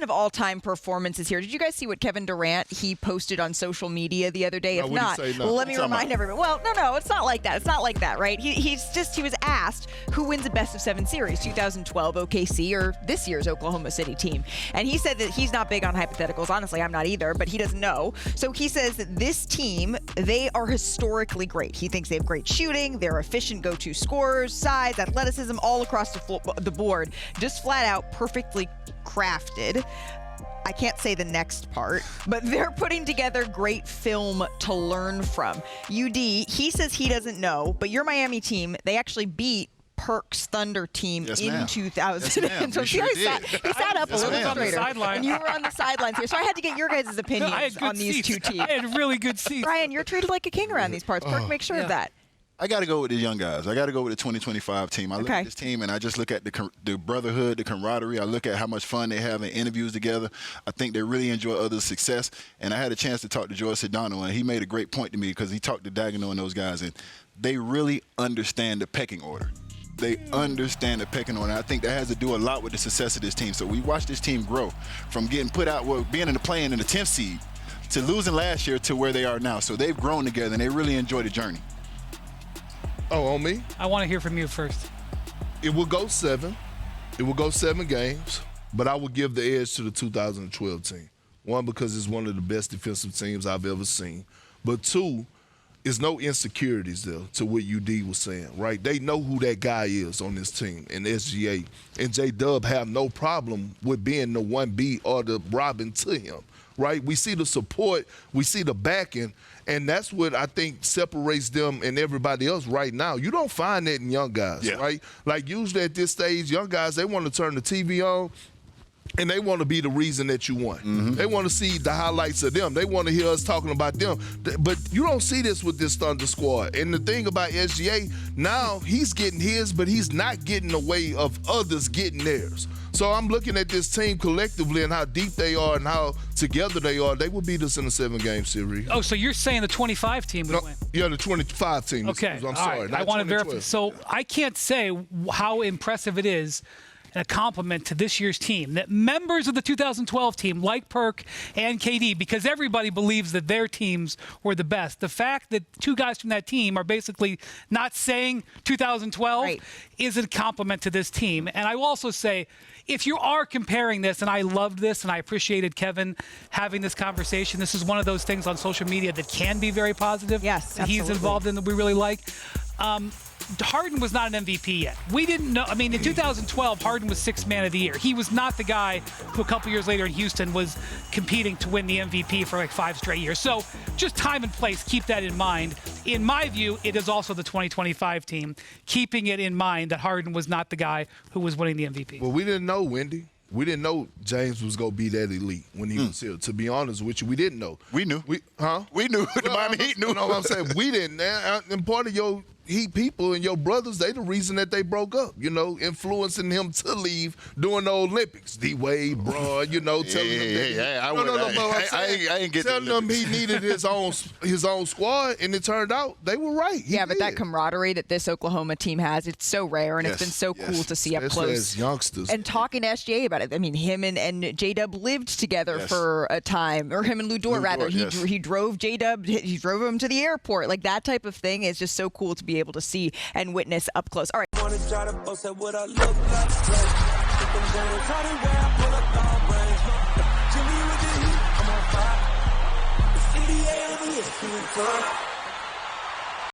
of all-time performances here. Did you guys see what Kevin Durant, he posted on social media the other day? If not, let me remind everyone. Well, no, it's not like that. It's not like that, right? He was asked who wins a best-of-7 series, 2012 OKC or this year's Oklahoma City team. And he said that he's not big on hypotheticals. Honestly, I'm not either, but he doesn't know. So he says that this team, they are historically great. He thinks they have great shooting. They're efficient go-to scorers, size, athleticism, all across the board. Just flat out perfectly crafted. I can't say the next part, but they're putting together great film to learn from. UD, he says he doesn't know, but your Miami team, they actually beat Perk's Thunder team in 2000. Yes, so he sat up a little straighter. And you were on the sidelines here. So I had to get your guys' opinions on these two teams. I had really good seats. Brian, you're treated like a king around these parts. Perk, make sure of that. I got to go with the young guys. I got to go with the 2025 team. I look at this team, and I just look at the brotherhood, the camaraderie. I look at how much fun they have in interviews together. I think they really enjoy others' success. And I had a chance to talk to George Sedano, and he made a great point to me because he talked to Daigneault and those guys, and they really understand the pecking order. They understand the pecking order. And I think that has to do a lot with the success of this team. So we watched this team grow from getting put out, being in the play-in in the 10th seed to losing last year to where they are now. So they've grown together, and they really enjoy the journey. Oh, on me? I want to hear from you first. It will go 7. It will go 7 games, but I would give the edge to the 2012 team. 1, because it's one of the best defensive teams I've ever seen. But 2, there's no insecurities there to what UD was saying, right? They know who that guy is on this team in SGA. And J-Dub have no problem with being the 1B or the Robin to him, right? We see the support. We see the backing. And that's what I think separates them and everybody else right now. You don't find that in young guys, right? Like usually at this stage, young guys, they want to turn the TV on and they want to be the reason that you won. Mm-hmm. They want to see the highlights of them. They want to hear us talking about them. But you don't see this with this Thunder squad. And the thing about SGA, now he's getting his, but he's not getting the way of others getting theirs. So I'm looking at this team collectively and how deep they are and how together they are. They will beat us in a 7-game series. Oh, so you're saying the 25 team would win? Yeah, the 25 team. Okay. I'm sorry. Right. I want to verify. So I can't say how impressive it is and a compliment to this year's team that members of the 2012 team like Perk and KD, because everybody believes that their teams were the best. The fact that 2 guys from that team are basically not saying 2012 is a compliment to this team. And I will also say, if you are comparing this, and I loved this and I appreciated Kevin having this conversation, this is one of those things on social media that can be very positive. Yes, that he's involved in that we really like. Harden was not an MVP yet. We didn't know. I mean, in 2012, Harden was 6th man of the year. He was not the guy who a couple years later in Houston was competing to win the MVP for like 5 straight years. So just time and place, keep that in mind. In my view, it is also the 2025 team, keeping it in mind that Harden was not the guy who was winning the MVP. Well, we didn't know, Wendy. We didn't know James was going to be that elite when he was here. To be honest with you, we didn't know. We knew. We knew. The Miami Heat knew. You know what I'm saying? We didn't. And part of your Heat people and your brothers, they the reason that they broke up, you know, influencing him to leave during the Olympics. D-Wade, bro, you know, telling him that. I ain't get telling him he needed his own squad, and it turned out they were right. But that camaraderie that this Oklahoma team has, it's so rare, and it's been so cool to see up close. As youngsters. And talking to SGA about it. I mean, him and J-Dub lived together for a time, or him and Lou Dort, rather. He drove J-Dub, he drove him to the airport. Like, that type of thing is just so cool to be able to see and witness up close. All right. I'm on fire.